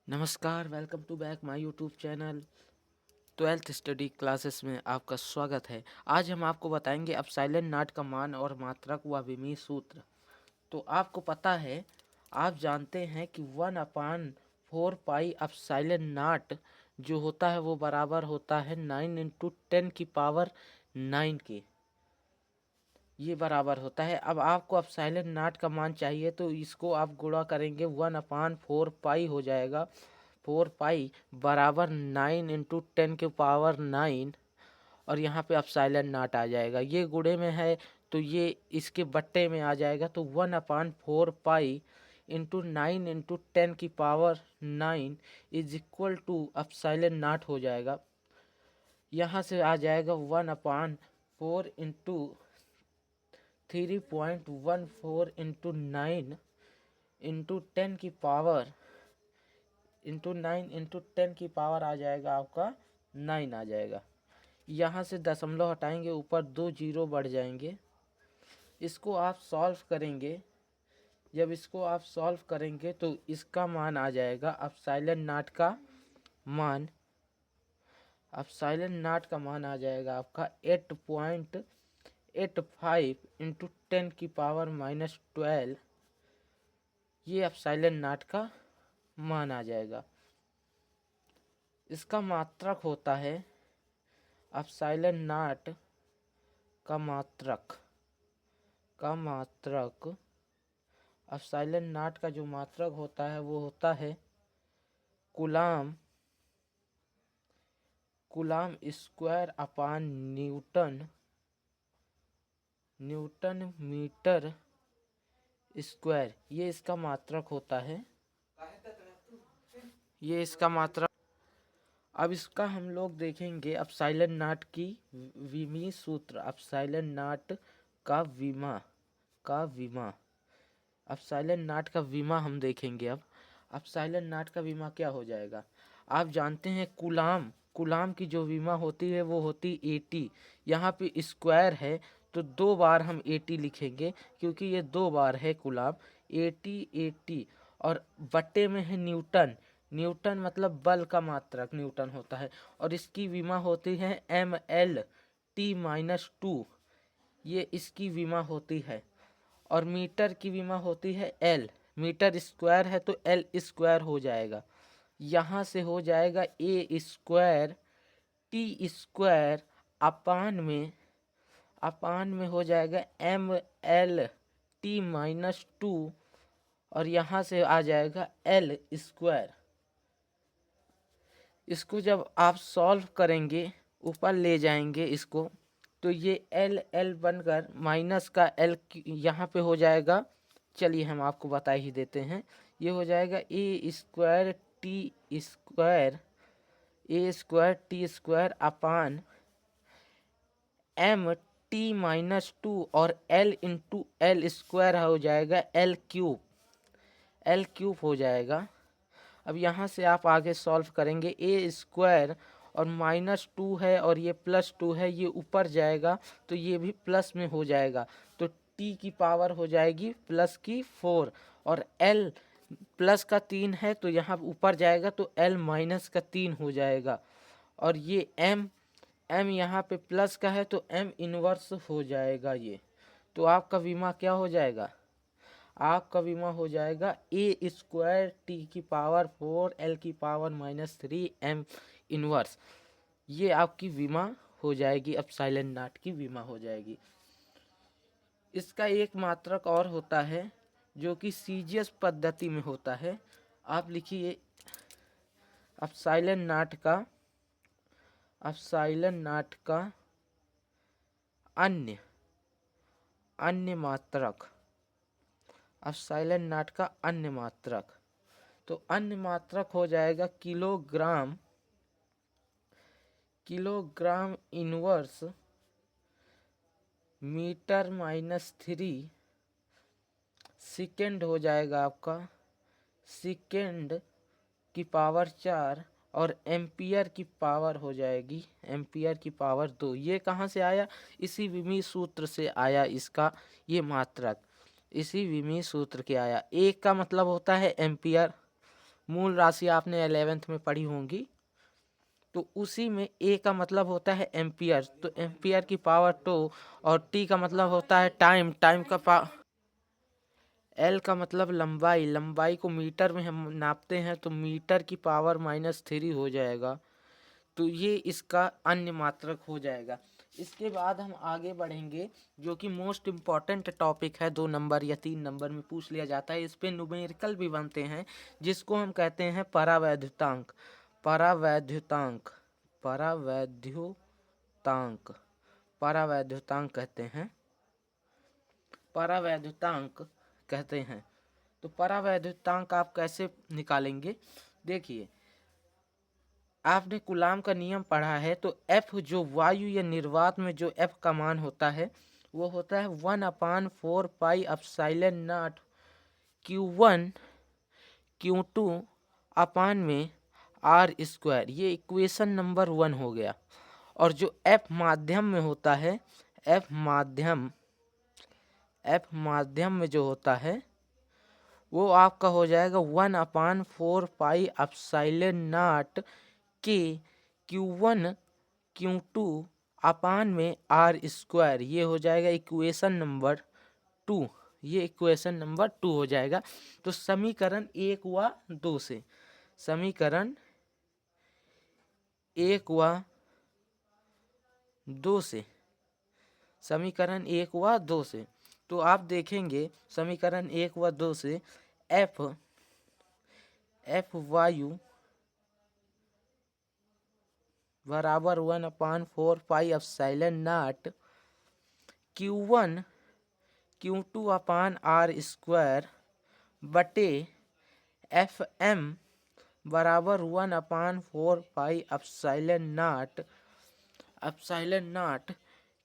नमस्कार, welcome to back my YouTube channel. 12th study classes में आपका स्वागत है। आज हम आपको बताएंगे अपसाइलन नाट का मान और मात्रक व विमीय सूत्र। तो आपको पता है, आप जानते हैं कि 1/4 पाई अपसाइलन नाट जो होता है वो बराबर होता है 9 × 10⁹ के। ये बराबर होता है। अब आपको अपसाइलन नाट का मान चाहिए तो इसको आप गुणा करेंगे, 1/4 पाई हो जाएगा। 4 पाई बराबर 9 × 10⁹ और यहाँ पे अपसाइलन नाट आ जाएगा। ये गुणे में है तो ये इसके बट्टे में आ जाएगा, तो 1/4 pi into 9 × 10⁹ is equal to epsilon naught हो जाएगा। यहाँ से आ जाएगा 1/4 इंटू 3.14 इंटू 9 इंटू 10 की पावर आ जाएगा आपका 9 आ जाएगा। यहाँ से दशमलव हटाएंगे, ऊपर 2 जीरो बढ़ जाएंगे। इसको आप सॉल्व करेंगे। जब इसको आप सॉल्व करेंगे तो इसका मान आ जाएगा अपसाइलन नाट का मान। अपसाइलन नाट का मान आ जाएगा आपका 8.85 इंटू 10⁻⁻12। ये अपसाइलन नाट का मान आ जाएगा। इसका मात्रक होता है अपसाइलन नाट का मात्रक अपसाइलन नाट का जो मात्रक होता है वो होता है coulomb square upon newton metre square. ये इसका मात्रक होता है। ये इसका मात्रक। अब इसका हम लोग देखेंगे अपसाइलन नाट की विमीय सूत्र। अपसाइलन नाट का विमा अपसाइलन नाट का विमा हम देखेंगे। अब अपसाइलन नाट का विमा क्या हो जाएगा? आप जानते हैं कूलाम की जो विमा होती है वो होती 80। यहाँ पे स्क्वायर है तो 2 बार हम 80 लिखेंगे, क्योंकि ये 2 बार है कूलाम। 80 और बट्टे में है न्यूटन मतलब बल का मात्रक न्यूटन होता है, और इसकी विमा होती है ML/T-2। ये इसकी विमा होती है। और मीटर की विमा होती है L। मीटर स्क्वायर है तो L स्क्वायर हो जाएगा। यहाँ से हो जाएगा A² T² अपान में हो जाएगा ML/T-2, और यहाँ से आ जाएगा L स्क्वायर। इसको जब आप सॉल्व करेंगे, ऊपर ले जाएंगे इसको, तो ये L बनकर माइनस का L यहाँ पे हो जाएगा। चलिए हम आपको बता ही देते हैं। ये हो जाएगा A² T² अपान MT-2 और L इंटू L स्क्वायर हो जाएगा L क्यूब हो जाएगा। अब यहाँ से आप आगे सॉल्व करेंगे। A² और -2 है और ये +2 है, ये ऊपर जाएगा तो ये भी प्लस में हो जाएगा, तो t की पावर हो जाएगी +4। और L +3 है तो यहाँ ऊपर जाएगा तो L -3 हो जाएगा। और ये M यहाँ पे प्लस का है तो M इनवर्स हो जाएगा ये। तो आपका विमा क्या हो जाएगा? आपका विमा हो जाएगा A² T⁴ L⁻³ M inverse. ये आपकी विमा हो जाएगी, अपसाइलन नाट की विमा हो जाएगी। इसका एक मात्रक और होता है जो कि सीजीएस पद्धति में होता है। आप लिखिए अपसाइलन नाट का अन्य मात्रक। अपसाइलन नाट का अन्य मात्रक, तो अन्य मात्रक हो जाएगा किलोग्राम इनवर्स मीटर-3 सेकेंड हो जाएगा आपका सेकेंड की पावर 4, और एम्पियर की पावर हो जाएगी एम्पियर की पावर 2। ये कहाँ से आया? इसी विमीय सूत्र से आया इसका ये मात्रक, इसी विमीय सूत्र के आया। एक का मतलब होता है एम्पियर, मूल राशि आपने 11th में पढ़ी होंगी। तो उसी में ए का मतलब होता है एम्पियर, तो एम्पियर की पावर 2, और टी का मतलब होता है टाइम, टाइम का एल का मतलब लंबाई, लंबाई को मीटर में हम नापते हैं, तो मीटर की पावर -3 हो जाएगा। तो ये इसका अन्य मात्रक हो जाएगा। इसके बाद हम आगे बढ़ेंगे, जो कि मोस्ट इम्पॉर्टेंट टॉपिक है, 2 नंबर या 3 नंबर में पूछ लिया जाता है। इस पे न्यूमेरिकल भी बनते हैं, जिसको हम कहते हैं परावैद्युतांक। परावैद्युतांक, परावैद्युतांक, परावैद्युतांक कहते हैं, परावैद्युतांक कहते हैं। तो परावैद्युतांक आप कैसे निकालेंगे? देखिए, आपने कूलाम का नियम पढ़ा है, तो F जो वायु या निर्वात में जो F का मान होता है, वो होता है 1/4 पाई Q1 Q2 अपान में R²। ये इक्वेशन नंबर 1 हो गया। और जो F माध्यम में होता है, F माध्यम में जो होता है, वो आपका हो जाएगा 1/4 पाई के Q1 Q2 अपान में R²। ये हो जाएगा इक्वेशन नंबर 2। ये इक्वेशन नंबर 2 हो जाएगा। तो समीकरण 1 व 2 से, समीकरण 1 व 2 से, समीकरण 1 व 2 से, तो आप देखेंगे समीकरण 1 व 2 से F वायु बराबर 1/4 पाई Q1 Q2 अपान R² बटे FM बराबर 1/4 पाई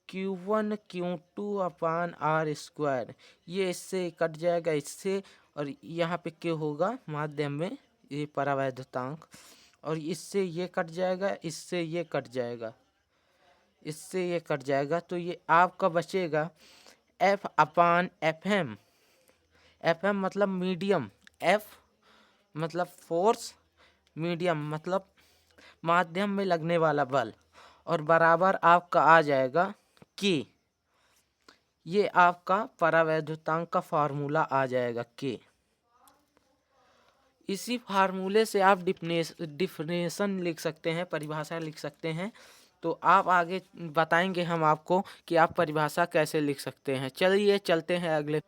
Q1 Q2 अपान R²। ये इससे कट जाएगा इससे, और यहाँ पे क्या होगा माध्यम में, ये परावैद्युतांक, और इससे ये कट जाएगा, इससे ये कट जाएगा, इससे ये कट जाएगा। तो ये आपका बचेगा F अपान FM। FM मतलब मीडियम, F मतलब फोर्स, मीडियम मतलब माध्यम में लगने वाला बल, और बराबर आपका आ जाएगा के। ये आपका परावैद्युतांक का फार्मूला आ जाएगा के। इसी फार्मूले से आप डिफिनेशन लिख सकते हैं, परिभाषा लिख सकते हैं। तो आप आगे बताएंगे हम आपको कि आप परिभाषा कैसे लिख सकते हैं। चलिए चलते हैं अगले।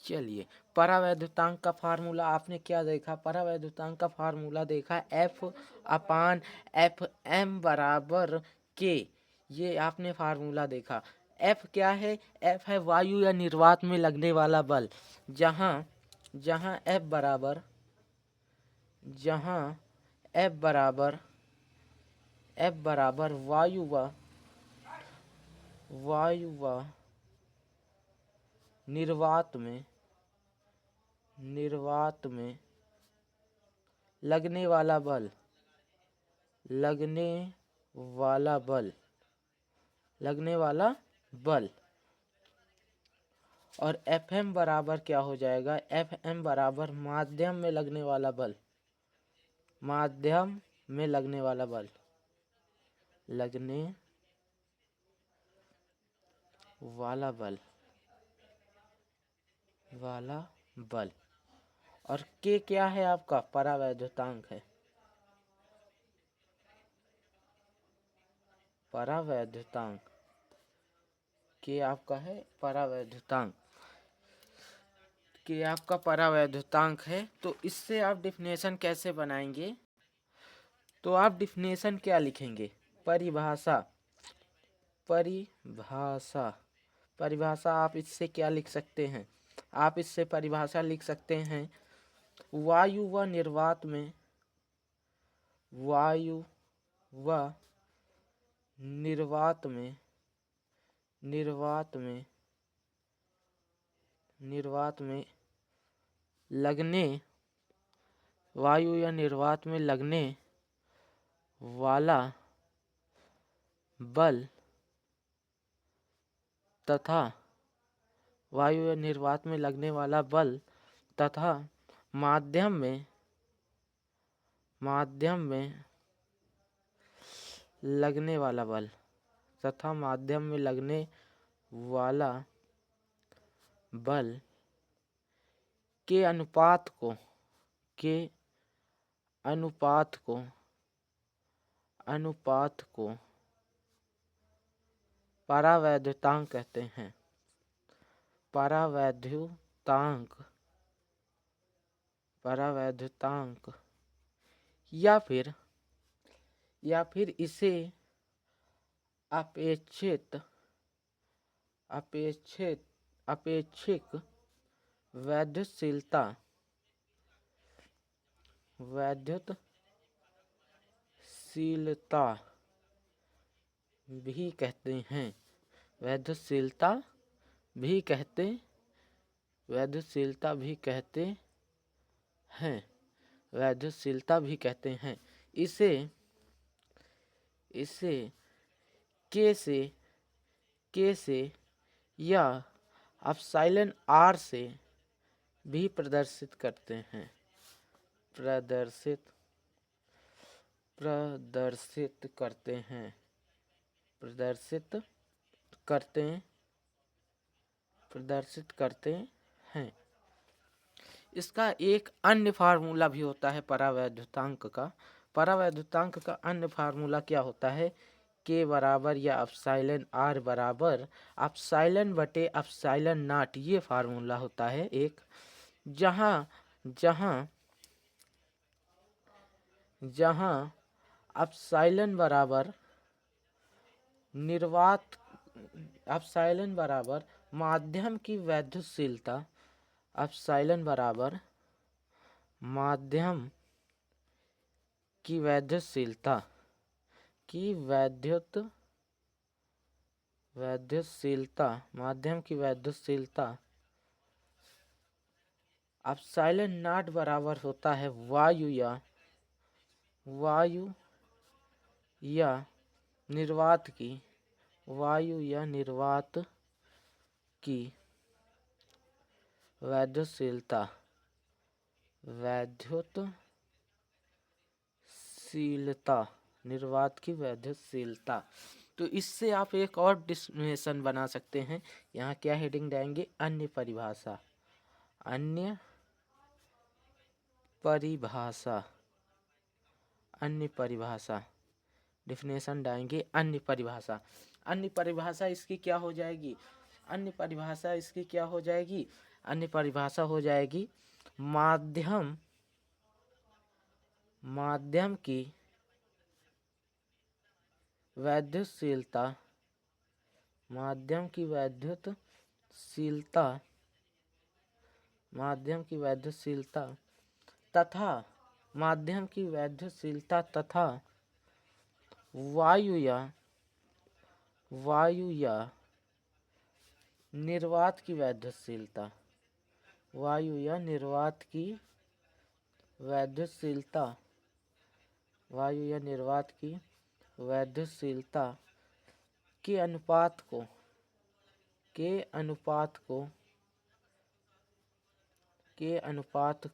चलिए, परावैद्युतांक का फार्मूला आपने क्या देखा? परावैद्युतांक का फार्मूला देखा F अपान FM बराबर के। ये आपने फार्मूला देखा। F क्या है? F है वायु या निर्वात में लगने वाला बल। जहाँ जहाँ F बराबर, जहाँ F बराबर वायु व निर्वात में लगने वाला बल, लगने वाला बल। और FM बराबर क्या हो जाएगा? FM बराबर माध्यम में लगने वाला बल, माध्यम में लगने वाला बल, लगने वाला बल। और के क्या है? आपका परावैद्युतांक है, परावैद्युतांक के आपका है परावैद्युतांक, के आपका परावैद्युतांक है। तो इससे आप डिफिनेशन कैसे बनाएंगे? तो आप डिफिनेशन क्या लिखेंगे? परिभाषा, परिभाषा आप इससे क्या लिख सकते हैं? आप इससे परिभाषा लिख सकते हैं वायु व निर्वात में, वायु व निर्वात में लगने, वायु या निर्वात में लगने वाला बल तथा, वायु या निर्वात में लगने वाला बल तथा माध्यम माध्यम में लगने वाला बल तथा माध्यम में लगने वाला बल के अनुपात को परावैद्युतांक कहते हैं। परावैद्युतांक या फिर इसे अपेक्षिक वैद्युतशीलता भी कहते हैं। वैद्युतशीलता भी कहते हैं। इसे K से या एप्सिलॉन R से भी प्रदर्शित करते हैं। इसका एक अन्य फार्मूला भी होता है परावैद्युतांक का। परावैद्युतांक का अन्य फार्मूला क्या होता है? K बराबर या एप्सिलॉन R बराबर एप्सिलॉन बटे एप्सिलॉन नॉट, ये फार्मूला होता है एक। जहाँ एप्सिलॉन बराबर माध्यम की वैद्युतशीलता, एप्सिलॉन बराबर माध्यम की वैद्युतशीलता एप्सिलॉन नॉट बराबर होता है वायु या निर्वात की वैद्युतशीलता निर्वात की वैद्युतशीलता। तो इससे आप एक और डिफिनेशन बना सकते हैं। यहाँ क्या हेडिंग देंगे? अन्य परिभाषा डिफिनेशन डालेंगे। अन्य परिभाषा इसकी क्या हो जाएगी? अन्य परिभाषा हो जाएगी माध्यम की वैद्युतशीलता तथा वायु या निर्वात की वैद्युतशीलता के अनुपात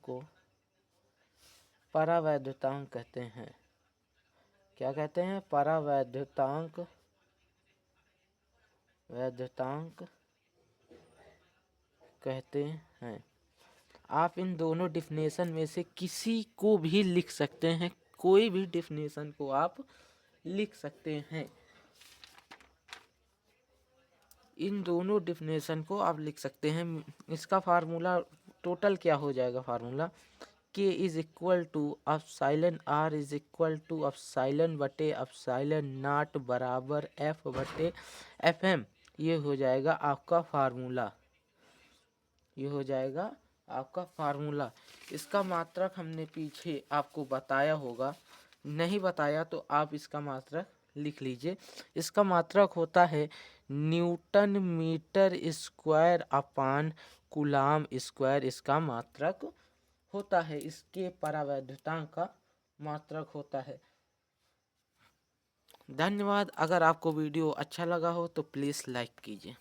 को परावैद्युतांक कहते हैं। क्या कहते हैं? परावैद्युतांक कहते हैं। आप इन दोनों डिफिनेशन में से किसी को भी लिख सकते हैं। कोई भी डिफिनेशन को आप लिख सकते हैं। इन दोनों डिफिनेशन को आप लिख सकते हैं। इसका फार्मूला टोटल क्या हो जाएगा? Formula K is equal to epsilon R is equal to epsilon बटे एप्सिलॉन नॉट बराबर F बटे FM। ये हो जाएगा आपका फार्मूला। इसका मात्रक हमने पीछे आपको बताया होगा, नहीं बताया तो आप इसका मात्रक लिख लीजिए। इसका मात्रक होता है newton metre square upon coulomb square. इसका मात्रक होता है, इसके परावैद्युतांक का मात्रक होता है। धन्यवाद। अगर आपको वीडियो अच्छा लगा हो तो प्लीज़ लाइक कीजिए।